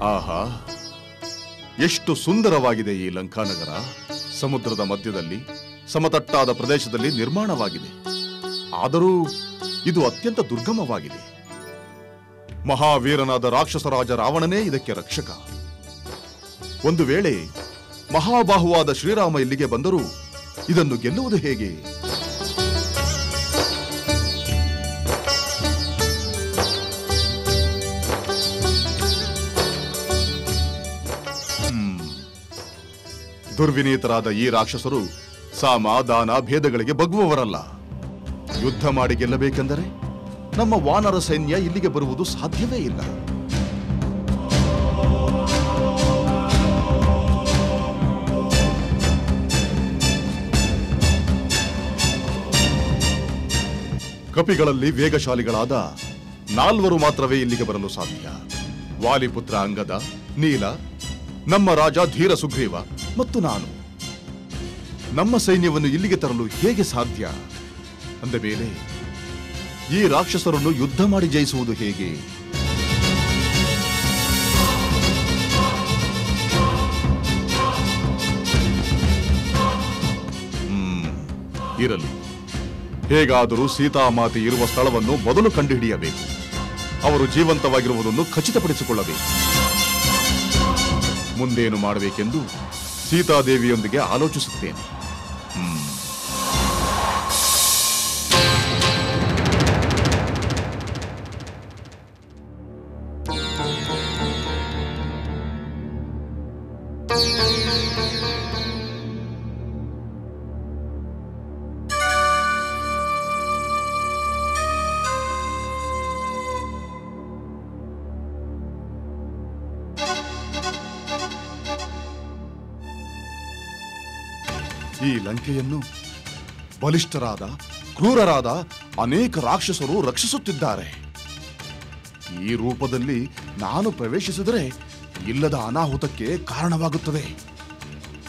ಆಹಾ, ಎಷ್ಟು ಸುಂದರವಾಗಿದೆ ಈ ಲಂಕಾನಗರ. ಸಮುದ್ರದ ಮಧ್ಯದಲ್ಲಿ ಸಮತಟ್ಟಾದ ಪ್ರದೇಶದಲ್ಲಿ ನಿರ್ಮಾಣವಾಗಿದೆ. ಆದರೂ ಇದು ಅತ್ಯಂತ ದುರ್ಗಮವಾಗಿದೆ. ಮಹಾವೀರನಾದ ರಾಕ್ಷಸರಾಜ ರಾವಣನೇ ಇದಕ್ಕೆ ರಕ್ಷಕ. ಒಂದು ವೇಳೆ ಮಹಾಬಾಹುವಾದ ಶ್ರೀರಾಮ ಇಲ್ಲಿಗೆ ಬಂದರೂ ಇದನ್ನು ಗೆಲ್ಲುವುದು ಹೇಗೆ? ದುರ್ವಿನೀತರಾದ ಈ ರಾಕ್ಷಸರು ಸಾಮ ದಾನ ಭೇದಗಳಿಗೆ ಬಗ್ಗುವವರಲ್ಲ. ಯುದ್ಧ ಮಾಡಿ ಗೆಲ್ಲಬೇಕೆಂದರೆ ನಮ್ಮ ವಾನರ ಸೈನ್ಯ ಇಲ್ಲಿಗೆ ಬರುವುದು ಸಾಧ್ಯವೇ ಇಲ್ಲ. ಕಪಿಗಳಲ್ಲಿ ವೇಗಶಾಲಿಗಳಾದ 4 ಮಾತ್ರವೇ ಇಲ್ಲಿಗೆ ಬರಲು ಸಾಧ್ಯ. ವಾಲಿಪುತ್ರ ಅಂಗದ, ನೀಲ, ನಮ್ಮ ರಾಜ ಧೀರ ಸುಗ್ರೀವ ಮತ್ತು ನಾನು. ನಮ್ಮ ಸೈನ್ಯವನ್ನು ಇಲ್ಲಿಗೆ ತರಲು ಹೇಗೆ ಸಾಧ್ಯ? ಅಂದ ಮೇಲೆ ಈ ರಾಕ್ಷಸರನ್ನು ಯುದ್ಧ ಮಾಡಿ ಜಯಿಸುವುದು ಹೇಗೆ? ಇರಲಿ, ಹೇಗಾದರೂ ಸೀತಾಮಾತೆ ಇರುವ ಸ್ಥಳವನ್ನು ಮೊದಲು ಕಂಡುಹಿಡಿಯಬೇಕು. ಅವರು ಜೀವಂತವಾಗಿರುವುದನ್ನು ಖಚಿತಪಡಿಸಿಕೊಳ್ಳಬೇಕು. ಮುಂದೇನು ಮಾಡಬೇಕೆಂದು ಸೀತಾದೇವಿಯೊಂದಿಗೆ ಆಲೋಚಿಸುತ್ತೇನೆ. ಈ ಲಂಕೆಯನ್ನು ಬಲಿಷ್ಠರಾದ ಕ್ರೂರರಾದ ಅನೇಕ ರಾಕ್ಷಸರು ರಕ್ಷಿಸುತ್ತಿದ್ದಾರೆ. ಈ ರೂಪದಲ್ಲಿ ನಾನು ಪ್ರವೇಶಿಸಿದರೆ ಇಲ್ಲದ ಅನಾಹುತಕ್ಕೆ ಕಾರಣವಾಗುತ್ತದೆ.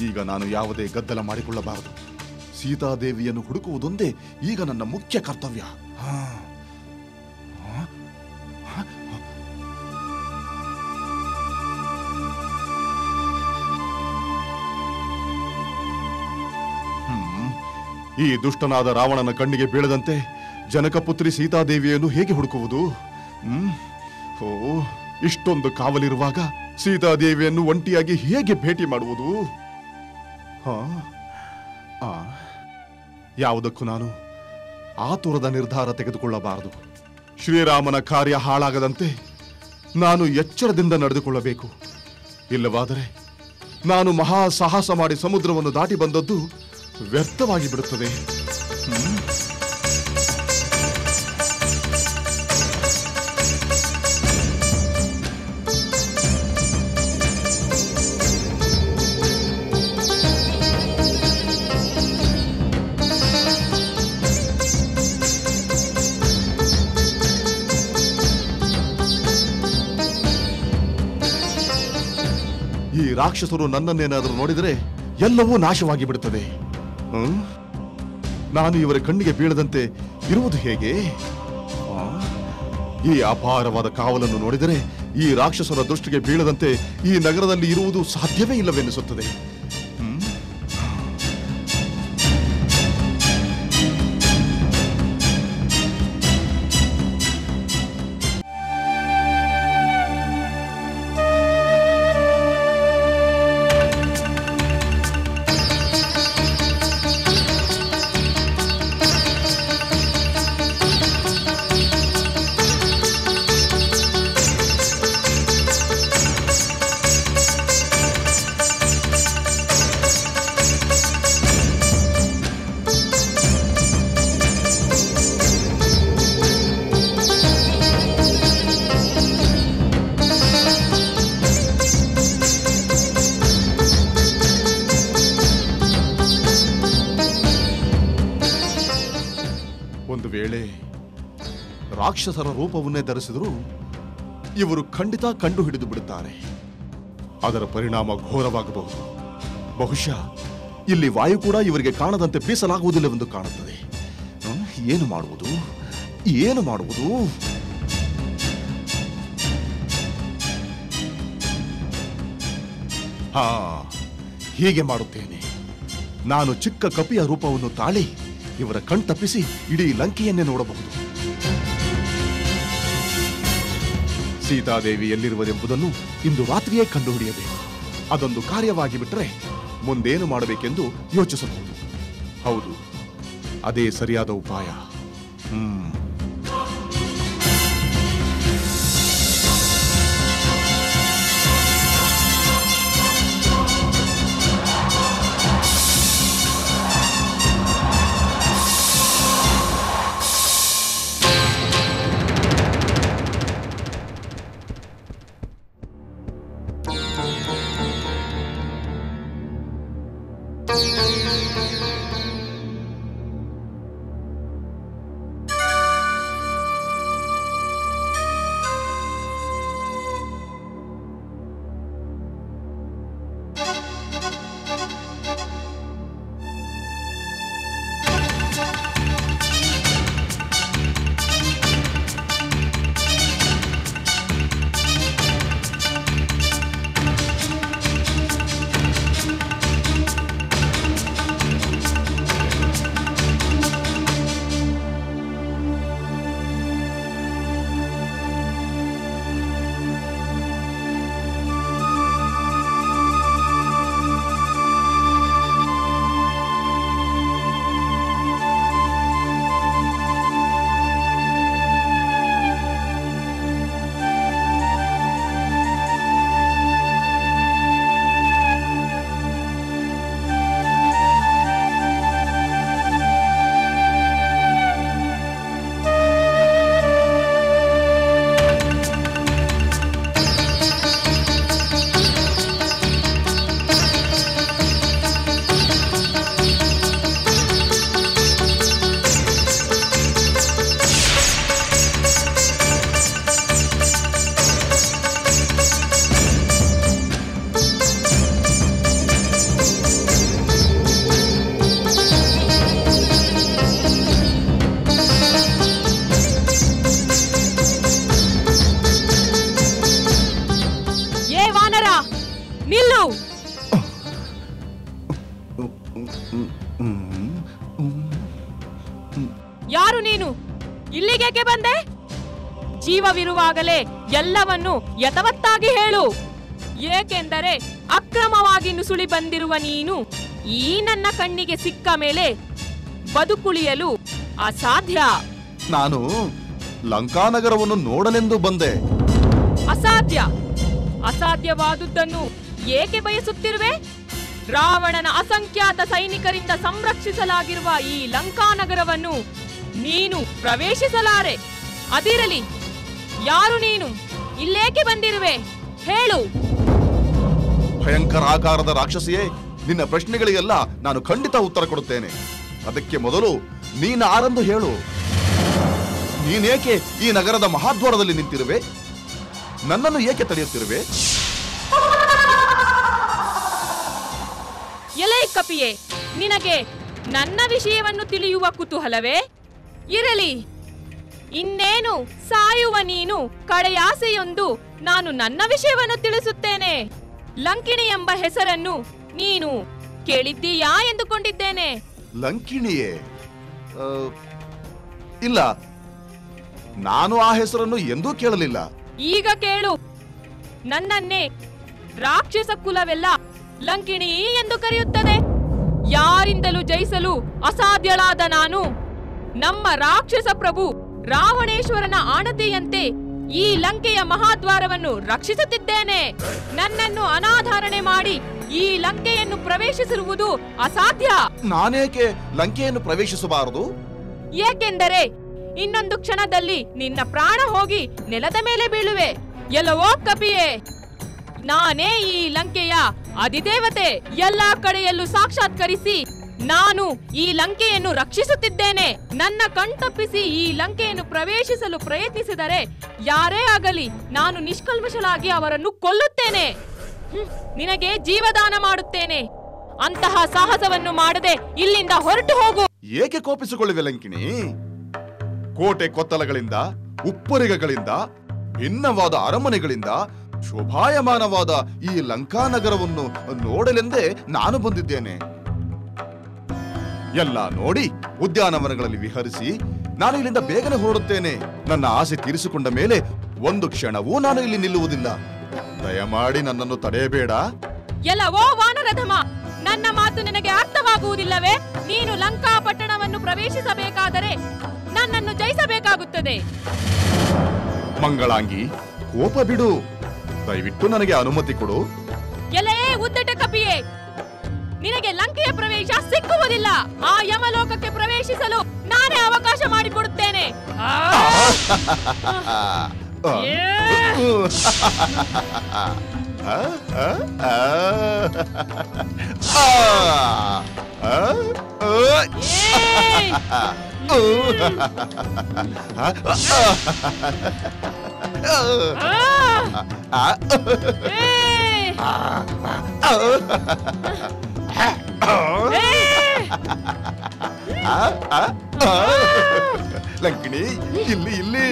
ಈಗ ನಾನು ಯಾವುದೇ ಗದ್ದಲ ಮಾಡಿಕೊಳ್ಳಬಾರದು. ಸೀತಾದೇವಿಯನ್ನು ಹುಡುಕುವುದೊಂದೇ ಈಗ ನನ್ನ ಮುಖ್ಯ ಕರ್ತವ್ಯ. ಈ ದುಷ್ಟನಾದ ರಾವಣನ ಕಣ್ಣಿಗೆ ಬೀಳದಂತೆ ಜನಕಪುತ್ರಿ ಸೀತಾದೇವಿಯನ್ನು ಹೇಗೆ ಹುಡುಕುವುದು? ಇಷ್ಟೊಂದು ಕಾವಲಿರುವಾಗ ಸೀತಾದೇವಿಯನ್ನು ಒಂಟಿಯಾಗಿ ಹೇಗೆ ಭೇಟಿ ಮಾಡುವುದು? ಯಾವುದಕ್ಕೂ ನಾನು ಆತುರದ ನಿರ್ಧಾರ ತೆಗೆದುಕೊಳ್ಳಬಾರದು. ಶ್ರೀರಾಮನ ಕಾರ್ಯ ಹಾಳಾಗದಂತೆ ನಾನು ಎಚ್ಚರದಿಂದ ನಡೆದುಕೊಳ್ಳಬೇಕು. ಇಲ್ಲವಾದರೆ ನಾನು ಮಹಾ ಸಾಹಸ ಮಾಡಿ ಸಮುದ್ರವನ್ನು ದಾಟಿ ಬಂದದ್ದು ವ್ಯರ್ಥವಾಗಿ ಬಿಡುತ್ತದೆ. ಈ ರಾಕ್ಷಸರು ನನ್ನನ್ನೇನಾದರೂ ನೋಡಿದರೆ ಎಲ್ಲವೂ ನಾಶವಾಗಿ ಬಿಡುತ್ತದೆ. ನಾನು ಇವರ ಕಣ್ಣಿಗೆ ಬೀಳದಂತೆ ಇರುವುದು ಹೇಗೆ? ಈ ಅಪಾರವಾದ ಕಾವಲನ್ನು ನೋಡಿದರೆ ಈ ರಾಕ್ಷಸರ ದೃಷ್ಟಿಗೆ ಬೀಳದಂತೆ ಈ ನಗರದಲ್ಲಿ ಇರುವುದು ಸಾಧ್ಯವೇ ಇಲ್ಲವೆನ್ನಿಸುತ್ತದೆ. ಒಂದು ವೇಳೆ ರಾಕ್ಷಸರ ರೂಪವನ್ನೇ ಧರಿಸಿದರೂ ಇವರು ಖಂಡಿತ ಕಂಡು ಹಿಡಿದು ಬಿಡುತ್ತಾರೆ. ಅದರ ಪರಿಣಾಮ ಘೋರವಾಗಬಹುದು. ಬಹುಶಃ ಇಲ್ಲಿ ವಾಯು ಕೂಡ ಇವರಿಗೆ ಕಾಣದಂತೆ ಬೀಸಲಾಗುವುದಿಲ್ಲವೆಂದು ಕಾಣುತ್ತದೆ. ಏನು ಮಾಡುವುದು? ಏನು ಮಾಡುವುದು? ಹಾ, ಹೀಗೆ ಮಾಡುತ್ತೇನೆ. ನಾನು ಚಿಕ್ಕ ಕಪಿಯ ರೂಪವನ್ನು ತಾಳಿ ಇವರ ಕಣ್ತಪ್ಪಿಸಿ ಇಡೀ ಲಂಕೆಯನ್ನೇ ನೋಡಬಹುದು. ಸೀತಾದೇವಿ ಎಲ್ಲಿರುವುದೆಂಬುದನ್ನು ಇಂದು ರಾತ್ರಿಯೇ ಕಂಡುಹಿಡಿಯಬೇಕು. ಅದೊಂದು ಕಾರ್ಯವಾಗಿ ಬಿಟ್ಟರೆ ಮುಂದೇನು ಮಾಡಬೇಕೆಂದು ಯೋಚಿಸಬಹುದು. ಹೌದು, ಅದೇ ಸರಿಯಾದ ಉಪಾಯ. ಯಾರು ನೀನು? ಇಲ್ಲಿಗೇಕೆ ಬಂದೆ? ಜೀವವಿರುವಾಗಲೇ ಎಲ್ಲವನ್ನು ಯಥಾವತ್ತಾಗಿ ಹೇಳು. ಏಕೆಂದರೆ ಅಕ್ರಮವಾಗಿ ನುಸುಳಿ ಬಂದಿರುವ ನೀನು ಈ ನನ್ನ ಕಣ್ಣಿಗೆ ಸಿಕ್ಕ ಮೇಲೆ ಬದುಕುಳಿಯಲು ಅಸಾಧ್ಯ. ನಾನು ಲಂಕಾನಗರವನ್ನು ನೋಡಲೆಂದು ಬಂದೆ. ಅಸಾಧ್ಯ. ಅಸಾಧ್ಯವಾದುದನ್ನು ಏಕೆ ಬಯಸುತ್ತಿರುವೆ? ರಾವಣನ ಅಸಂಖ್ಯಾತ ಸೈನಿಕರಿಂದ ಸಂರಕ್ಷಿಸಲಾಗಿರುವ ಈ ಲಂಕಾನಗರವನ್ನು ನೀನು ಪ್ರವೇಶಿಸಲಾರೆ. ಅದಿರಲಿ, ಯಾರು ನೀನು? ಇಲ್ಲೇಕೆ ಬಂದಿರುವೆ? ಹೇಳು. ಭಯಂಕರ ಆಕಾರದ ರಾಕ್ಷಸಿಯೇ, ನಿನ್ನ ಪ್ರಶ್ನೆಗಳಿಗೆಲ್ಲ ನಾನು ಖಂಡಿತ ಉತ್ತರ ಕೊಡುತ್ತೇನೆ. ಅದಕ್ಕೆ ಮೊದಲು ನೀನಾರೆಂದು ಹೇಳು. ನೀನೇಕೆ ಈ ನಗರದ ಮಹಾದ್ವಾರದಲ್ಲಿ ನಿಂತಿರುವೆ? ನನ್ನನ್ನು ಏಕೆ ತಡೆಯುತ್ತಿರುವೆ? ಎಲೈ ಕಪಿಯೇ, ನಿನಗೆ ನನ್ನ ವಿಷಯವನ್ನು ತಿಳಿಯುವ ಕುತೂಹಲವೇ? ಇರಲಿ, ಇನ್ನೇನು ಸಾಯುವ ನೀನು ಕಡೆಯಾಸೆಯೊಂದು ನಾನು ನನ್ನ ವಿಷಯವನ್ನು ತಿಳಿಸುತ್ತೇನೆ. ಲಂಕಿಣಿ ಎಂಬ ಹೆಸರನ್ನು ನೀನು ಕೇಳಿದ್ದೀಯಾ ಎಂದುಕೊಂಡಿದ್ದೇನೆ. ಲಂಕಿಣಿಯೇ? ಇಲ್ಲ, ನಾನು ಆ ಹೆಸರನ್ನು ಎಂದೂ ಕೇಳಲಿಲ್ಲ. ಈಗ ಕೇಳು. ನನ್ನನ್ನೇ ರಾಕ್ಷಸ ಕುಲವೆಲ್ಲ ಲಂಕಿಣಿ ಎಂದು ಕರೆಯುತ್ತದೆ. ಯಾರಿಂದಲೂ ಜಯಿಸಲು ಅಸಾಧ್ಯಳಾದ ನಾನು ನಮ್ಮ ರಾಕ್ಷಸ ಪ್ರಭು ರಾವಣೇಶ್ವರನ ಆಣತಿಯಂತೆ ಈ ಲಂಕೆಯ ಮಹಾದ್ವಾರವನ್ನು ರಕ್ಷಿಸುತ್ತಿದ್ದೇನೆ. ನನ್ನನ್ನು ಅನಾಧಾರಣೆ ಮಾಡಿ ಈ ಲಂಕೆಯನ್ನು ಪ್ರವೇಶಿಸಿರುವುದು ಅಸಾಧ್ಯ. ನಾನೇಕೆ ಲಂಕೆಯನ್ನು ಪ್ರವೇಶಿಸಬಾರದು? ಏಕೆಂದರೆ ಇನ್ನೊಂದು ಕ್ಷಣದಲ್ಲಿ ನಿನ್ನ ಪ್ರಾಣ ಹೋಗಿ ನೆಲದ ಮೇಲೆ ಬೀಳುವೆ. ಎಲ್ಲವೋ ಕಪಿಯೇ, ನಾನೇ ಈ ಲಂಕೆಯ ಅಧಿದೇವತೆ. ಎಲ್ಲಾ ಕಡೆಯಲ್ಲೂ ಸಾಕ್ಷಾತ್ಕರಿಸಿ ನಾನು ಈ ಲಂಕೆಯನ್ನು ರಕ್ಷಿಸುತ್ತಿದ್ದೇನೆ. ನನ್ನ ಕಣ್ತಪ್ಪಿಸಿ ಈ ಲಂಕೆಯನ್ನು ಪ್ರವೇಶಿಸಲು ಪ್ರಯತ್ನಿಸಿದರೆ ಯಾರೇ ಆಗಲಿ ನಾನು ನಿಷ್ಕಲ್ಮಶಳಾಗಿ ಅವರನ್ನು ಕೊಲ್ಲುತ್ತೇನೆ. ನಿನಗೆ ಜೀವದಾನ ಮಾಡುತ್ತೇನೆ. ಅಂತಹ ಸಾಹಸವನ್ನು ಮಾಡದೆ ಇಲ್ಲಿಂದ ಹೊರಟು ಹೋಗು. ಏಕೆ ಕೋಪಿಸಿಕೊಳ್ಳುವೆ ಲಂಕಿಣಿ? ಕೋಟೆ ಕೊತ್ತಲಗಳಿಂದ, ಉಪ್ಪರಿಗೆಗಳಿಂದ, ಭಿನ್ನವಾದ ಅರಮನೆಗಳಿಂದ ಶೋಭಾಯಮಾನವಾದ ಈ ಲಂಕಾನಗರವನ್ನು ನೋಡಲೆಂದೇ ನಾನು ಬಂದಿದ್ದೇನೆ. ಎಲ್ಲ ನೋಡಿ ಉದ್ಯಾನವನಗಳಲ್ಲಿ ವಿಹರಿಸಿ ನಾನು ಇಲ್ಲಿಂದ ಬೇಗನೆ ಹೊರಡುತ್ತೇನೆ. ನನ್ನ ಆಸೆ ತೀರಿಸಿಕೊಂಡ ಮೇಲೆ ಒಂದು ಕ್ಷಣವೂ ನಾನು ಇಲ್ಲಿ ನಿಲ್ಲುವುದಿಲ್ಲ. ದಯಮಾಡಿ ನನ್ನನ್ನು ತಡೆಯಬೇಡ. ಎಲ್ಲವೋ ವಾನರಧಮ, ನನ್ನ ಮಾತು ನಿನಗೆ ಅರ್ಥವಾಗುವುದಿಲ್ಲವೇ? ನೀನು ಲಂಕಾ ಪಟ್ಟಣವನ್ನು ಪ್ರವೇಶಿಸಬೇಕಾದರೆ ನನ್ನನ್ನು ಜಯಿಸಬೇಕಾಗುತ್ತದೆ. ಮಂಗಳಾಂಗಿ, ಕೋಪ ಬಿಡು. ದಯವಿಟ್ಟು ನನಗೆ ಅನುಮತಿ ಕೊಡು. ಎಲೇ ಉದ್ದಟ ಕಪಿಯೇ, ನಿನಗೆ ಲಂಕೆಯ ಪ್ರವೇಶ ಸಿಕ್ಕುವುದಿಲ್ಲ. ಆ ಯಮಲೋಕಕ್ಕೆ ಪ್ರವೇಶಿಸಲು ನಾನೇ ಅವಕಾಶ ಮಾಡಿಕೊಡುತ್ತೇನೆ. ಲಂಕಿಣಿ, ಇಲ್ಲಿ ಇಲ್ಲಿ.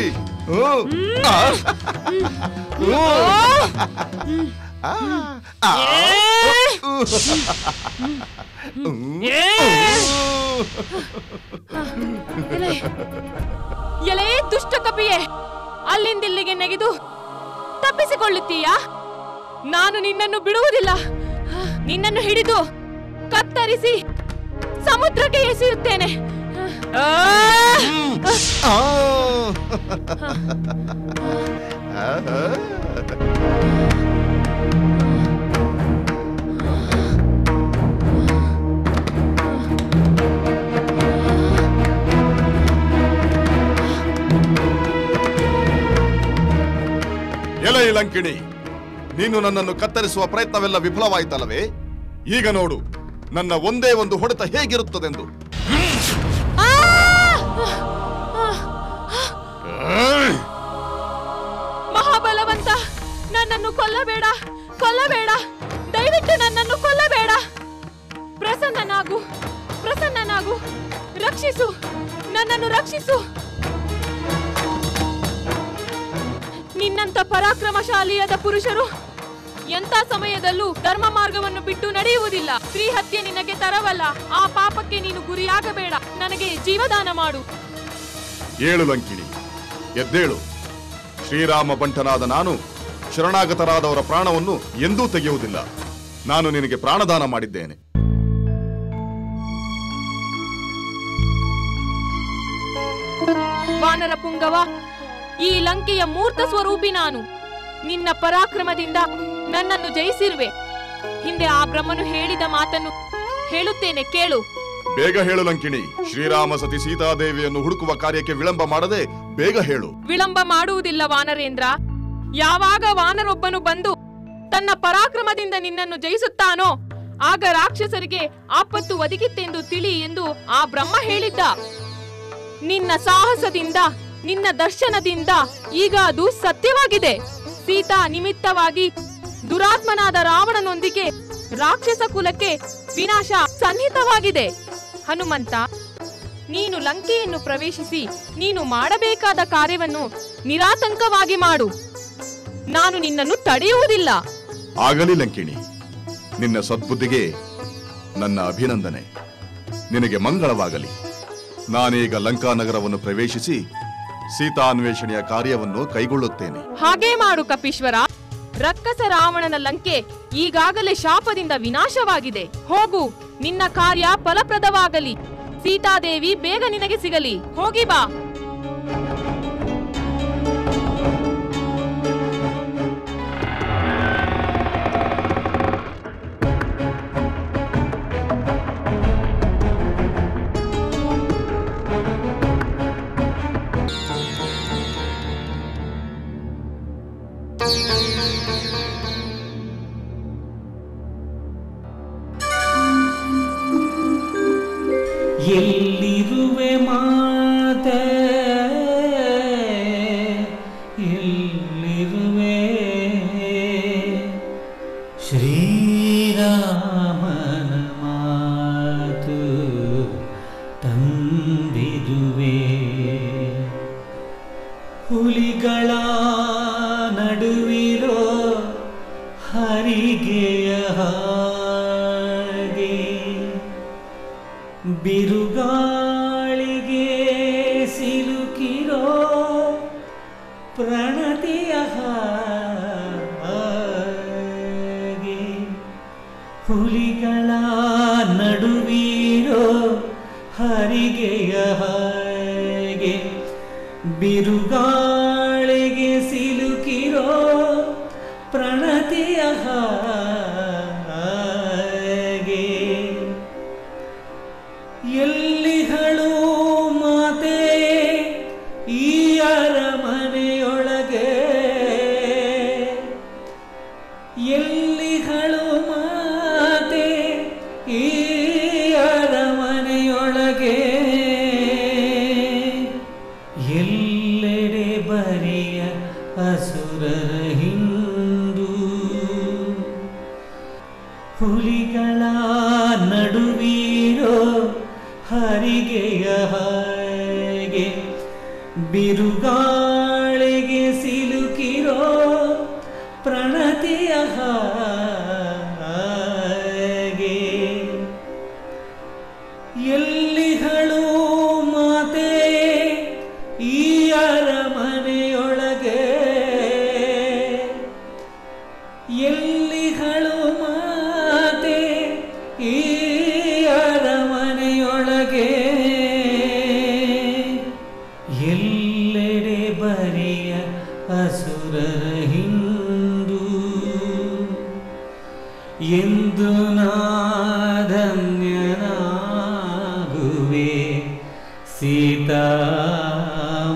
ಎಲೇ ದುಷ್ಟ ಕಪಿಯೇ, ಅಲ್ಲಿಂದಿಲ್ಲಿಗೆ ನೆಗೆದು ತಪ್ಪಿಸಿಕೊಳ್ಳುತ್ತೀಯಾ? ನಾನು ನಿನ್ನನ್ನು ಬಿಡುವುದಿಲ್ಲ. ನಿನ್ನನ್ನು ಹಿಡಿದು ಕತ್ತರಿಸಿ ಸಮುದ್ರಕ್ಕೆ ಎಸೆಯುತ್ತೇನೆ. ಎಲೈ ಲಂಕಿಣಿ, ನೀನು ನನ್ನನ್ನು ಕತ್ತರಿಸುವ ಪ್ರಯತ್ನವೆಲ್ಲ ವಿಫಲವಾಯಿತಲ್ಲವೇ? ಈಗ ನೋಡು ನನ್ನ ಒಂದೇ ಒಂದು ಹೊಡೆತ ಹೇಗಿರುತ್ತದೆಂದು. ಮಹಾಬಲವಂತ, ನನ್ನನ್ನು ಕೊಲ್ಲಬೇಡ, ಕೊಲ್ಲಬೇಡ, ದಯವಿಟ್ಟು ನನ್ನನ್ನು ಕೊಲ್ಲಬೇಡ. ಪ್ರಸನ್ನನಾಗು, ಪ್ರಸನ್ನನಾಗು, ರಕ್ಷಿಸು, ನನ್ನನ್ನು ರಕ್ಷಿಸು. ನಿನ್ನಂತ ಪರಾಕ್ರಮಶಾಲಿಯಾದ ಪುರುಷರು ಎಂತ ಸಮಯದಲ್ಲೂ ಧರ್ಮ ಮಾರ್ಗವನ್ನು ಬಿಟ್ಟು ನಡೆಯುವುದಿಲ್ಲ. ಸ್ತ್ರೀ ಹತ್ಯೆ ನಿನಗೆ ತರವಲ್ಲ. ಆ ಪಾಪಕ್ಕೆ ನೀನು ಗುರಿಯಾಗಬೇಡ. ನನಗೆ ಜೀವದಾನ ಮಾಡು. ಏಳು ಲಂಕಿಣಿ, ಎದ್ದೇಳು. ಶ್ರೀರಾಮ ಬಂಟನಾದ ನಾನು ಶರಣಾಗತರಾದವರ ಪ್ರಾಣವನ್ನು ಎಂದೂ ತೆಗೆಯುವುದಿಲ್ಲ. ನಾನು ನಿನಗೆ ಪ್ರಾಣದಾನ ಮಾಡಿದ್ದೇನೆ. ವಾನರ ಪುಂಗವ, ಈ ಲಂಕೆಯ ಮೂರ್ತ ಸ್ವರೂಪಿ ನಾನು. ನಿನ್ನ ಪರಾಕ್ರಮದಿಂದ ನನ್ನನ್ನು ಜಯಿಸಿರುವೆ. ಹಿಂದೆ ಆ ಬ್ರಹ್ಮನು ಹೇಳಿದ ಮಾತನ್ನು ಹೇಳುತ್ತೇನೆ, ಕೇಳು. ಬೇಗ ಹೇಳು ಲಂಕಿಣಿ. ಶ್ರೀರಾಮ ಸತಿ ಸೀತಾದೇವಿಯನ್ನು ಹುಡುಕುವ ಕಾರ್ಯಕ್ಕೆ ವಿಳಂಬ ಮಾಡದೆ ಬೇಗ ಹೇಳು. ವಿಳಂಬ ಮಾಡುವುದಿಲ್ಲ ವಾನರೇಂದ್ರ. ಯಾವಾಗ ವಾನರೊಬ್ಬನು ಬಂದು ತನ್ನ ಪರಾಕ್ರಮದಿಂದ ನಿನ್ನನ್ನು ಜಯಿಸುತ್ತಾನೋ ಆಗ ರಾಕ್ಷಸರಿಗೆ ಆಪತ್ತು ಒದಗಿತ್ತೆಂದು ತಿಳಿ ಎಂದು ಆ ಬ್ರಹ್ಮ ಹೇಳಿದ್ದ. ನಿನ್ನ ಸಾಹಸದಿಂದ, ನಿನ್ನ ದರ್ಶನದಿಂದ ಈಗ ಅದು ಸತ್ಯವಾಗಿದೆ. ಸೀತಾ ನಿಮಿತ್ತವಾಗಿ ದುರಾತ್ಮನಾದ ರಾವಣನೊಂದಿಗೆ ರಾಕ್ಷಸ ಕುಲಕ್ಕೆ ವಿನಾಶ ಸನ್ನಿಹಿತವಾಗಿದೆ. ಹನುಮಂತ, ನೀನು ಲಂಕೆಯನ್ನು ಪ್ರವೇಶಿಸಿ ನೀನು ಮಾಡಬೇಕಾದ ಕಾರ್ಯವನ್ನು ನಿರಾತಂಕವಾಗಿ ಮಾಡು. ನಾನು ನಿನ್ನನ್ನು ತಡೆಯುವುದಿಲ್ಲ. ಆಗಲಿ ಲಂಕಿಣಿ, ನಿನ್ನ ಸದ್ಬುದ್ಧಿಗೆ ನನ್ನ ಅಭಿನಂದನೆ. ನಿನಗೆ ಮಂಗಳವಾಗಲಿ. ನಾನೀಗ ಲಂಕಾನಗರವನ್ನು ಪ್ರವೇಶಿಸಿ ಸೀತಾನ್ವೇಷಣೆಯ ಕಾರ್ಯವನ್ನು ಕೈಗೊಳ್ಳುತ್ತೇನೆ. ಹಾಗೇ ಮಾಡು ಕಪೀಶ್ವರ. ರಕ್ಕಸ ರಾವಣನ ಲಂಕೆ ಈಗಾಗಲೇ ಶಾಪದಿಂದ ವಿನಾಶವಾಗಿದೆ. ಹೋಗು, ನಿನ್ನ ಕಾರ್ಯ ಫಲಪ್ರದವಾಗಲಿ. ಸೀತಾದೇವಿ ಬೇಗ ನಿನಗೆ ಸಿಗಲಿ. ಹೋಗಿ ಬಾ. ಎಲ್ಲಿರುವೆ ಮಾತೆ, ಎಲ್ಲಿರುವೆ ಶ್ರೀರಾಮನ ಮಾತು ತಂದಿರುವೆ. ಹುಲಿಗಳ ನಡುವಿರೋ ಹರಿಗೆಯ ಹಾಗೆ ಬಿರುಗಾಳಿಗೆ ಸಿಲುಕಿರೋ ಪ್ರಣತಿಯ ಹಾಗೆ ಹುಲಿಗಳ ನಡುವಿರೋ ಹರಿಗೆಯ ಹಾಗೆ ಬಿರುಗಾಳಿಗೆ ಸಿಲುಕಿರೋ ಪ್ರಣತಿಯ ಹಾಗೆ ಎಲ್ಲಿಗಳು ಮಾತೆ ಈ ಅರಮನೆಯೊಳಗೆ ಎಲ್ಲಿಗಳು ಮಾತೆ ಈ ಅರಮನೆಯೊಳಗೆ ಎಲ್ಲೆಡೆ ಬರಿಯ ಅಸುರರ ಹಿಂಡು ಹುಲಿಗಳ ನಡುವಿರೋ ಹರಿಗೆಯ ಹಾಗೆ ಬಿರುಗಾಳಿಗೆ ಸಿಲುಕಿರೋ ಪ್ರಣತಿಯ ಹಾಗೆ ಎಲ್ಲಿಗಳು ಮಾತೆ ಈ ಅರಮನೆಯೊಳಗೆ ಎಲ್ಲಿಗಳು ಮಾತೆ ಈ ಅರಮನೆಯೊಳಗೆ ಎಲ್ಲೆಡೆ ಬರಿಯ ಅಸುರರ ಹಿಂಡು ಎಂದು ನಾಧನ್ಯನಾಗುವೆ ಸೀತಾ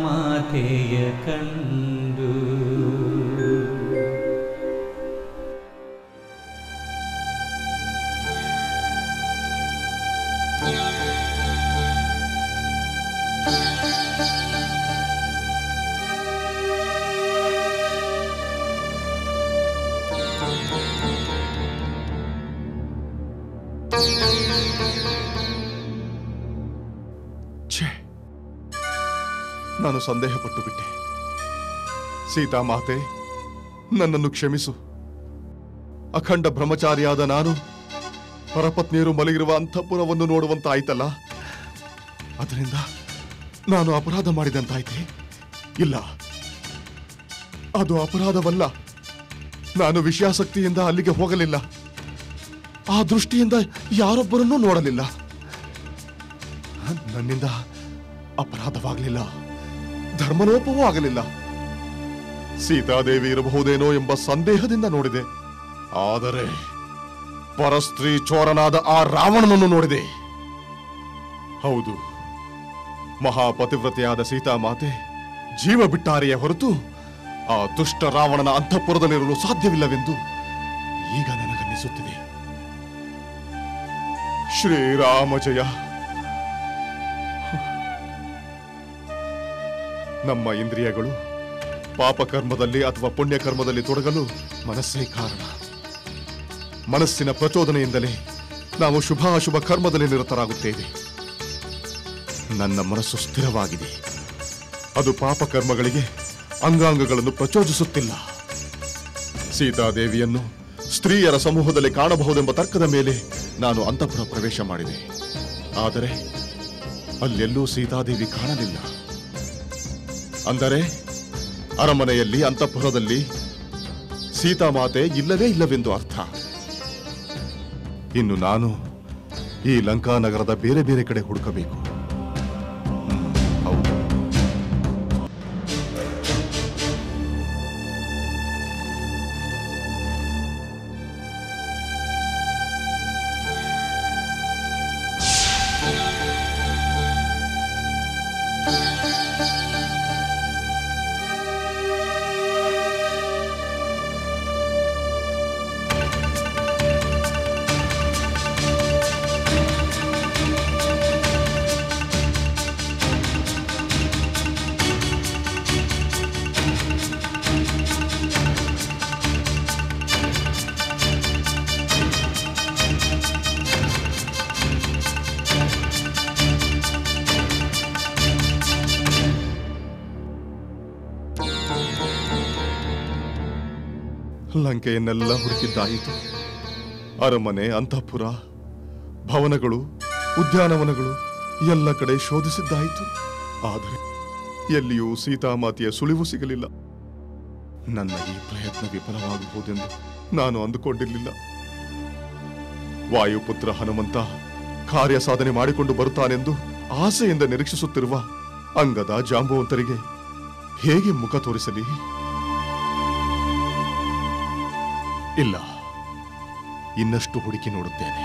ಮಾತೆಯ ಕಂಡು. ನಾನು ಸಂದೇಹಪಟ್ಟು ಬಿಟ್ಟೆ. ಸೀತಾಮಾತೆ, ನನ್ನನ್ನು ಕ್ಷಮಿಸು. ಅಖಂಡ ಬ್ರಹ್ಮಚಾರಿಯಾದ ನಾನು ಪರಪತ್ನಿಯರು ಮಲಗಿರುವ ಅಂತಃಪುರವನ್ನು ನೋಡುವಂತಾಯ್ತಲ್ಲ, ಅದರಿಂದ ನಾನು ಅಪರಾಧ ಮಾಡಿದಂತಾಯ್ತೆ. ಇಲ್ಲ, ಅದು ಅಪರಾಧವಲ್ಲ. ನಾನು ವಿಷಯಾಸಕ್ತಿಯಿಂದ ಅಲ್ಲಿಗೆ ಹೋಗಲಿಲ್ಲ. ಆ ದೃಷ್ಟಿಯಿಂದ ಯಾರೊಬ್ಬರನ್ನೂ ನೋಡಲಿಲ್ಲ. ನನ್ನಿಂದ ಅಪರಾಧವಾಗಲಿಲ್ಲ, ಧರ್ಮಲೋಪವೂ ಆಗಲಿಲ್ಲ. ಸೀತಾದೇವಿ ಇರಬಹುದೇನೋ ಎಂಬ ಸಂದೇಹದಿಂದ ನೋಡಿದೆ. ಆದರೆ ಪರಸ್ತ್ರೀ ಚೋರನಾದ ಆ ರಾವಣನನ್ನು ನೋಡಿದೆ. ಹೌದು, ಮಹಾಪತಿವ್ರತೆಯಾದ ಸೀತಾಮಾತೆ ಜೀವ ಬಿಟ್ಟಾರೆಯೇ ಹೊರತು ಆ ದುಷ್ಟ ರಾವಣನ ಅಂತಃಪುರದಲ್ಲಿರಲು ಸಾಧ್ಯವಿಲ್ಲವೆಂದು ಈಗ ನನಗನ್ನಿಸುತ್ತಿದೆ. ಶ್ರೀರಾಮ ಜಯ. ನಮ್ಮ ಇಂದ್ರಿಯಗಳು ಪಾಪಕರ್ಮದಲ್ಲಿ ಅಥವಾ ಪುಣ್ಯಕರ್ಮದಲ್ಲಿ ತೊಡಗಲು ಮನಸ್ಸೇ ಕಾರಣ. ಮನಸ್ಸಿನ ಪ್ರಚೋದನೆಯಿಂದಲೇ ನಾವು ಶುಭಾಶುಭ ಕರ್ಮದಲ್ಲಿ ನಿರತರಾಗುತ್ತೇವೆ. ನನ್ನ ಮನಸ್ಸು ಸ್ಥಿರವಾಗಿದೆ. ಅದು ಪಾಪಕರ್ಮಗಳಿಗೆ ಅಂಗಾಂಗಗಳನ್ನು ಪ್ರಚೋದಿಸುತ್ತಿಲ್ಲ. ಸೀತಾದೇವಿಯನ್ನು ಸ್ತ್ರೀಯರ ಸಮೂಹದಲ್ಲಿ ಕಾಣಬಹುದೆಂಬ ತರ್ಕದ ಮೇಲೆ ನಾನು ಅಂತಃಪುರ ಪ್ರವೇಶ ಮಾಡಿದೆ. ಆದರೆ ಅಲ್ಲೆಲ್ಲೂ ಸೀತಾದೇವಿ ಕಾಣಲಿಲ್ಲ. ಅಂದರೆ ಅರಮನೆಯಲ್ಲಿ, ಅಂತಃಪುರದಲ್ಲಿ ಸೀತಾಮಾತೆ ಇಲ್ಲವೇ ಇಲ್ಲವೆಂದು ಅರ್ಥ. ಇನ್ನು ನಾನು ಈ ಲಂಕಾನಗರದ ಬೇರೆ ಬೇರೆ ಕಡೆ ಹುಡುಕಬೇಕು. ಹೌದು, ಲಂಕೆಯನ್ನೆಲ್ಲ ಹುಡುಕಿದ್ದಾಯಿತು. ಅರಮನೆ, ಅಂತಃಪುರ, ಭವನಗಳು, ಉದ್ಯಾನವನಗಳು ಎಲ್ಲ ಕಡೆ ಶೋಧಿಸಿದ್ದಾಯಿತು. ಆದರೆ ಎಲ್ಲಿಯೂ ಸೀತಾಮಾತೆಯ ಸುಳಿವು ಸಿಗಲಿಲ್ಲ. ನನ್ನ ಈ ಪ್ರಯತ್ನ ವಿಫಲವಾಗಬಹುದೆಂದು ನಾನು ಅಂದುಕೊಂಡಿರಲಿಲ್ಲ. ವಾಯುಪುತ್ರ ಹನುಮಂತ ಕಾರ್ಯ ಸಾಧನೆ ಮಾಡಿಕೊಂಡು ಬರುತ್ತಾನೆಂದು ಆಸೆಯಿಂದ ನಿರೀಕ್ಷಿಸುತ್ತಿರುವ ಅಂಗದ, ಜಾಂಬವಂತರಿಗೆ ಹೇಗೆ ಮುಖ ತೋರಿಸಲಿ? ಇಲ್ಲ, ಇನ್ನಷ್ಟು ಹುಡುಕಿ ನೋಡುತ್ತೇನೆ.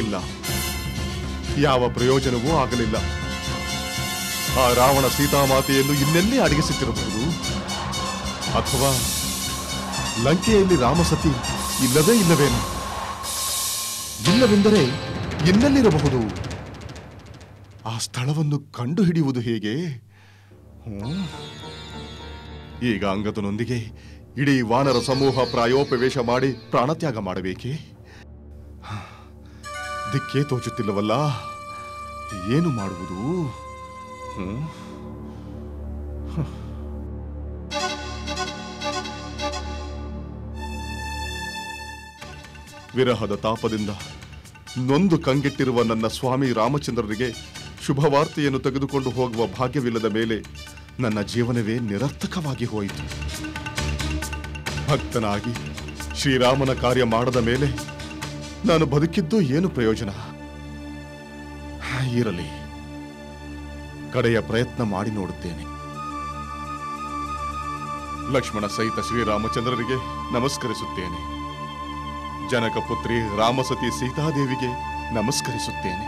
ಇಲ್ಲ, ಯಾವ ಪ್ರಯೋಜನವೂ ಆಗಲಿಲ್ಲ. ಆ ರಾವಣ ಸೀತಾಮಾತೆಯನ್ನು ಇನ್ನೆಲ್ಲೇ ಅಡಗಿಸುತ್ತಿರಬಹುದು, ಅಥವಾ ಲಂಕೆಯಲ್ಲಿ ರಾಮಸತಿ ಇಲ್ಲವೇ ಇಲ್ಲವೇನು? ಇಲ್ಲವೆಂದರೆ ಇನ್ನೆಲ್ಲಿರಬಹುದು? ಆ ಸ್ಥಳವನ್ನು ಕಂಡುಹಿಡಿಯುವುದು ಹೇಗೆ? ಈಗ ಅಂಗದನೊಂದಿಗೆ ಇಡೀ ವಾನರ ಸಮೂಹ ಪ್ರಾಯೋಪವೇಶ ಮಾಡಿ ಪ್ರಾಣತ್ಯಾಗ ಮಾಡಬೇಕೇ? ದಿಕ್ಕೇ ತೋಚುತ್ತಿಲ್ಲವಲ್ಲ, ಏನು ಮಾಡುವುದು? ವಿರಹದ ತಾಪದಿಂದ ನೊಂದು ಕಂಗೆಟ್ಟಿರುವ ನನ್ನ ಸ್ವಾಮಿ ರಾಮಚಂದ್ರರಿಗೆ ಶುಭವಾರ್ತೆಯನ್ನು ತೆಗೆದುಕೊಂಡು ಹೋಗುವ ಭಾಗ್ಯವಿಲ್ಲದ ಮೇಲೆ ನನ್ನ ಜೀವನವೇ ನಿರರ್ಥಕವಾಗಿ ಹೋಯಿತು. ಭಕ್ತನಾಗಿ ಶ್ರೀರಾಮನ ಕಾರ್ಯ ಮಾಡದ ಮೇಲೆ ನಾನು ಬದುಕಿದ್ದು ಏನು ಪ್ರಯೋಜನ? ಇರಲಿ, ಕಡೆಯ ಪ್ರಯತ್ನ ಮಾಡಿ ನೋಡುತ್ತೇನೆ. ಲಕ್ಷ್ಮಣ ಸಹಿತ ಶ್ರೀರಾಮಚಂದ್ರರಿಗೆ ನಮಸ್ಕರಿಸುತ್ತೇನೆ. ಜನಕ ಪುತ್ರಿ ರಾಮಸತಿ ಸೀತಾದೇವಿಗೆ ನಮಸ್ಕರಿಸುತ್ತೇನೆ.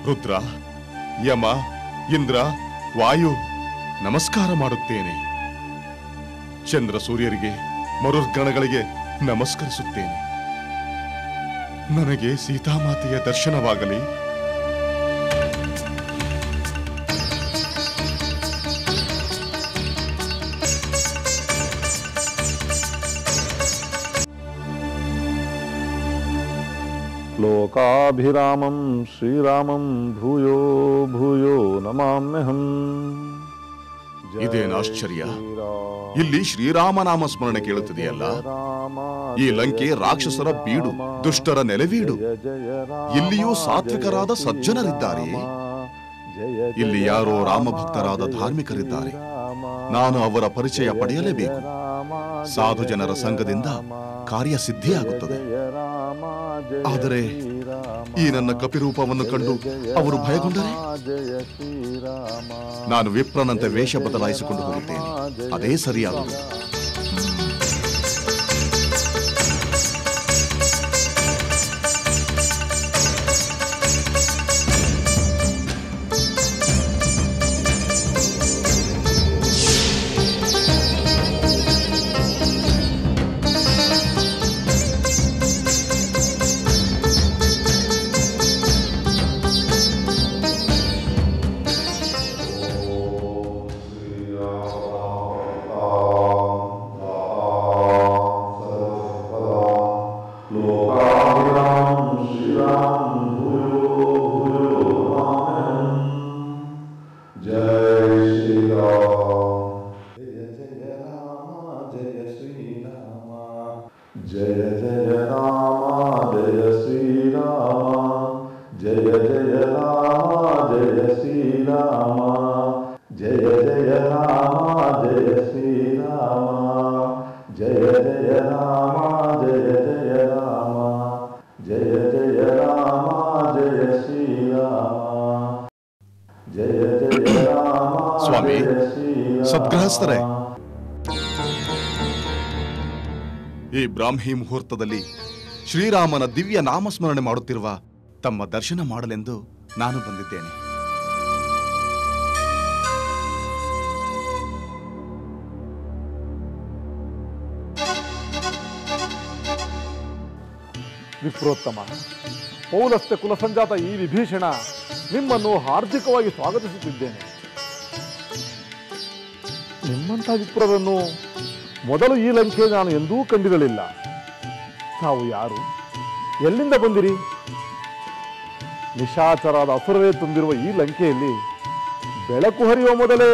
ರುದ್ರ, ಯಮ, ಇಂದ್ರ, ವಾಯು ನಮಸ್ಕಾರ ಮಾಡುತ್ತೇನೆ. ಚಂದ್ರ ಸೂರ್ಯರಿಗೆ, ಮರುರ್ಗಣಗಳಿಗೆ ನಮಸ್ಕರಿಸುತ್ತೇನೆ. ನನಗೆ ಸೀತಾಮಾತೆಯ ದರ್ಶನವಾಗಲಿ. ಲೋಕಾಭಿರಾಮಂ ಶ್ರೀರಾಮಂ ಭೂಯೋ ಭೂಯೋ ನಮಾಮ್ಯಹಂ. ಇದೇನು ಆಶ್ಚರ್ಯ! ಇಲ್ಲಿ ಶ್ರೀರಾಮನಾಮ ಸ್ಮರಣೆ ಕೇಳುತ್ತಿದೆಯಲ್ಲ. ಈ ಲಂಕೆ ರಾಕ್ಷಸರ ಬೀಡು, ದುಷ್ಟರ ನೆಲೆವೀಡು. ಇಲ್ಲಿಯೂ ಸಾತ್ವಿಕರಾದ ಸಜ್ಜನರಿದ್ದಾರೆ. ಇಲ್ಲಿ ಯಾರೋ ರಾಮಭಕ್ತರಾದ ಧಾರ್ಮಿಕರಿದ್ದಾರೆ. ನಾನು ಅವರ ಪರಿಚಯ ಪಡೆಯಲೇಬೇಕು. ಸಾಧು ಜನರ ಸಂಘದಿಂದ ಕಾರ್ಯಸಿದ್ಧಿಯಾಗುತ್ತದೆ. ಆದರೆ ಈ ನನ್ನ ಕಪಿರೂಪವನ್ನು ಕಂಡು ಅವರು ಭಯಗೊಂಡರೆ ನಾನು ವಿಪ್ರನಂತೆ ವೇಷ ಬದಲಾಯಿಸಿಕೊಂಡು ಹೋಗುತ್ತೇನೆ. ಅದೇ ಸರಿಯಾದದು. ಸ್ವಾಮಿ, ಸದ್ಗೃಹಸ್ಥರೇ, ಈ ಬ್ರಾಹ್ಮಿ ಮುಹೂರ್ತದಲ್ಲಿ ಶ್ರೀರಾಮನ ದಿವ್ಯ ನಾಮಸ್ಮರಣೆ ಮಾಡುತ್ತಿರುವ ತಮ್ಮ ದರ್ಶನ ಮಾಡಲೆಂದು ನಾನು ಬಂದಿದ್ದೇನೆ. ವಿಪ್ರೋತ್ತಮ, ಪೌಲಸ್ತ್ಯ ಕುಲಸಂಜಾತ ಈ ವಿಭೀಷಣ ನಿಮ್ಮನ್ನು ಹಾರ್ದಿಕವಾಗಿ ಸ್ವಾಗತಿಸುತ್ತಿದ್ದೇನೆ. ನಿಮ್ಮಂಥ ವಿಪ್ರರನ್ನು ಮೊದಲು ಈ ಲಂಕೆ ನಾನು ಎಂದೂ ಕಂಡಿರಲಿಲ್ಲ. ತಾವು ಯಾರು? ಎಲ್ಲಿಂದ ಬಂದಿರಿ? ನಿಶಾಚರಾದ ಅಸುರರೇ ತುಂಬಿರುವ ಈ ಲಂಕೆಯಲ್ಲಿ ಬೆಳಕು ಹರಿಯುವ ಮೊದಲೇ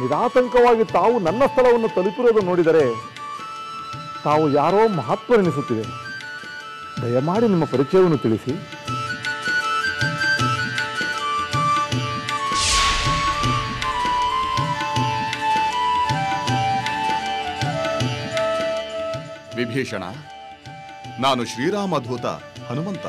ನಿರಾತಂಕವಾಗಿ ತಾವು ನನ್ನ ಸ್ಥಳವನ್ನು ತಲುಪಿರುವುದು ನೋಡಿದರೆ ತಾವು ಯಾರೋ ಮಹತ್ವವೆನಿಸುತ್ತಿದೆ. ದಯಮಾಡಿ ನಿಮ್ಮ ಪರಿಚಯವನ್ನು ತಿಳಿಸಿ. ವಿಭೀಷಣ, ನಾನು ಶ್ರೀರಾಮಧೂತ ಹನುಮಂತ.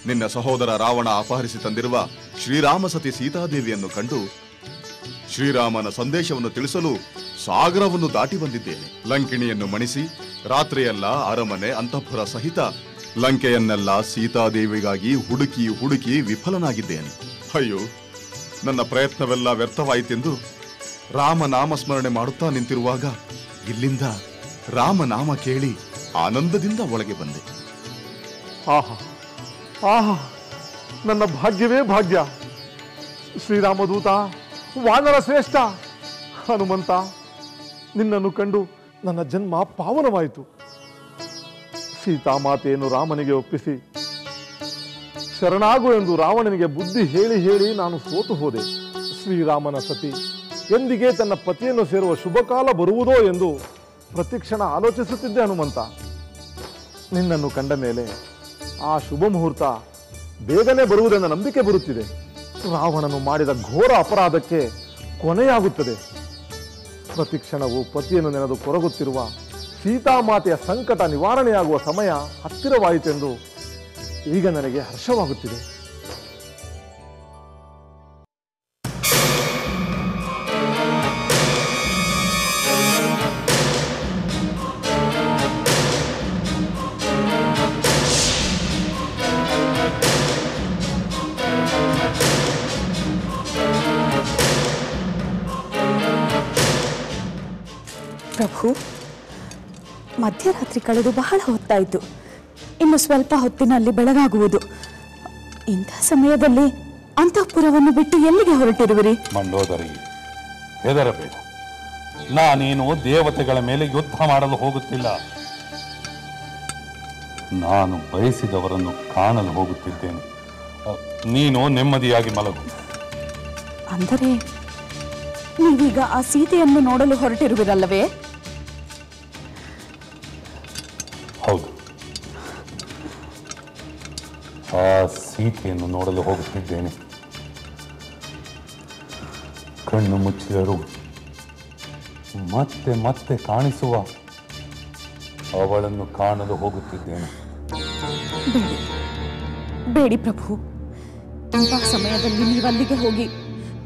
ನಿನ್ನ ಸಹೋದರ ರಾವಣ ಅಪಹರಿಸಿ ತಂದಿರುವ ಶ್ರೀರಾಮಸತಿ ಸೀತಾದೇವಿಯನ್ನು ಕಂಡು ಶ್ರೀರಾಮನ ಸಂದೇಶವನ್ನು ತಿಳಿಸಲು ಸಾಗರವನ್ನು ದಾಟಿ ಬಂದಿದ್ದೇನೆ. ಲಂಕಿಣಿಯನ್ನು ಮಣಿಸಿ ರಾತ್ರಿಯೆಲ್ಲ ಅರಮನೆ ಅಂತಃಪುರ ಸಹಿತ ಲಂಕೆಯನ್ನೆಲ್ಲ ಸೀತಾದೇವಿಗಾಗಿ ಹುಡುಕಿ ಹುಡುಕಿ ವಿಫಲನಾಗಿದ್ದೇನೆ. ಅಯ್ಯೋ, ನನ್ನ ಪ್ರಯತ್ನವೆಲ್ಲ ವ್ಯರ್ಥವಾಯಿತೆಂದು ರಾಮನಾಮಸ್ಮರಣೆ ಮಾಡುತ್ತಾ ನಿಂತಿರುವಾಗ ಇಲ್ಲಿಂದ ರಾಮನಾಮ ಕೇಳಿ ಆನಂದದಿಂದ ಒಳಗೆ ಬಂದೆ. ಆಹಾ ಆಹಾ, ನನ್ನ ಭಾಗ್ಯವೇ ಭಾಗ್ಯ. ಶ್ರೀರಾಮದೂತ, ವಾನರ ಶ್ರೇಷ್ಠ, ಹನುಮಂತ, ನಿನ್ನನ್ನು ಕಂಡು ನನ್ನ ಜನ್ಮ ಪಾವನವಾಯಿತು. ಸೀತಾಮಾತೆಯನ್ನು ರಾಮನಿಗೆ ಒಪ್ಪಿಸಿ ಶರಣಾಗು ಎಂದು ರಾವಣನಿಗೆ ಬುದ್ಧಿ ಹೇಳಿ ಹೇಳಿ ನಾನು ಸೋತು ಹೋದೆ. ಶ್ರೀರಾಮನ ಸತಿ ಎಂದಿಗೆ ತನ್ನ ಪತಿಯನ್ನು ಸೇರುವ ಶುಭಕಾಲ ಬರುವುದೋ ಎಂದು ಪ್ರತಿಕ್ಷಣ ಆಲೋಚಿಸುತ್ತಿದ್ದೆ ಹನುಮಂತ. ನಿನ್ನನ್ನು ಕಂಡ ಮೇಲೆ ಆ ಶುಭ ಮುಹೂರ್ತ ಬೇಗನೆ ಬರುವುದೆಂದ ನಂಬಿಕೆ ಬರುತ್ತಿದೆ. ರಾವಣನು ಮಾಡಿದ ಘೋರ ಅಪರಾಧಕ್ಕೆ ಕೊನೆಯಾಗುತ್ತದೆ. ಪ್ರತಿಕ್ಷಣವು ಪತಿಯನ್ನು ನೆನೆದು ಕೊರಗುತ್ತಿರುವ ಸೀತಾಮಾತೆಯ ಸಂಕಟ ನಿವಾರಣೆಯಾಗುವ ಸಮಯ ಹತ್ತಿರವಾಯಿತೆಂದು ಈಗ ನನಗೆ ಹರ್ಷವಾಗುತ್ತಿದೆ. ಪ್ರಭು, ಮಧ್ಯರಾತ್ರಿ ಕಳೆದು ಬಹಳ ಹೊತ್ತಾಯಿತು. ಇನ್ನು ಸ್ವಲ್ಪ ಹೊತ್ತಿನಲ್ಲಿ ಬೆಳಗಾಗುವುದು. ಇಂಥ ಸಮಯದಲ್ಲಿ ಅಂತಃಪುರವನ್ನು ಬಿಟ್ಟು ಎಲ್ಲಿಗೆ ಹೊರಟಿರುವಿರಿ? ಮಂಡೋದರಿ, ಹೆದರಬೇಡ. ನಾನೇನು ದೇವತೆಗಳ ಮೇಲೆ ಯುದ್ಧ ಮಾಡಲು ಹೋಗುತ್ತಿಲ್ಲ. ನಾನು ಬಯಸಿದವರನ್ನು ಕಾಣಲು ಹೋಗುತ್ತಿದ್ದೇನೆ. ನೀನು ನೆಮ್ಮದಿಯಾಗಿ ಮಲಗು. ಅಂದರೆ ನೀವೀಗ ಆ ಸೀತೆಯನ್ನು ನೋಡಲು ಹೊರಟಿರುವಿರಲ್ಲವೇ? ಹೌದು, ಆ ಸೀತೆಯನ್ನು ನೋಡಲು ಹೋಗುತ್ತಿದ್ದೇನೆ. ಕಣ್ಣು ಮುಚ್ಚಿದರು ಮತ್ತೆ ಮತ್ತೆ ಕಾಣಿಸುವ ಅವಳನ್ನು ಕಾಣಲು ಹೋಗುತ್ತಿದ್ದೇನೆ. ಬೇಡಿ ಪ್ರಭು, ಇಂಥ ಸಮಯದಲ್ಲಿ ನೀವಲ್ಲಿಗೆ ಹೋಗಿ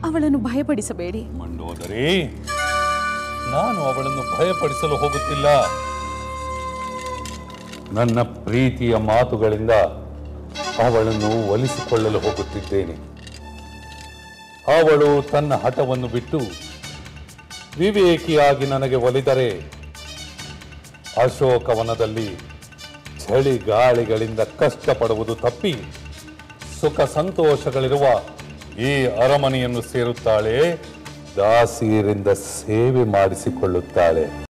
ಅವಳನ್ನು ಭಯಪಡಿಸಬೇಡಿ. ಮಂಡೋದರಿ, ನಾನು ಅವಳನ್ನು ಭಯಪಡಿಸಲು ಹೋಗುತ್ತಿಲ್ಲ. ನನ್ನ ಪ್ರೀತಿಯ ಮಾತುಗಳಿಂದ ಅವಳನ್ನು ಒಲಿಸಿಕೊಳ್ಳಲು ಹೋಗುತ್ತಿದ್ದೇನೆ. ಅವಳು ತನ್ನ ಹಠವನ್ನು ಬಿಟ್ಟು ವಿವೇಕಿಯಾಗಿ ನನಗೆ ಒಲಿದರೆ ಅಶೋಕವನದಲ್ಲಿ ಚಳಿ ಗಾಳಿಗಳಿಂದ ಕಷ್ಟಪಡುವುದು ತಪ್ಪಿ ಸುಖ ಸಂತೋಷಗಳಿರುವ ಈ ಅರಮನೆಯನ್ನು ಸೇರುತ್ತಾಳೆ. ದಾಸಿಯರಿಂದ ಸೇವೆ ಮಾಡಿಸಿಕೊಳ್ಳುತ್ತಾಳೆ.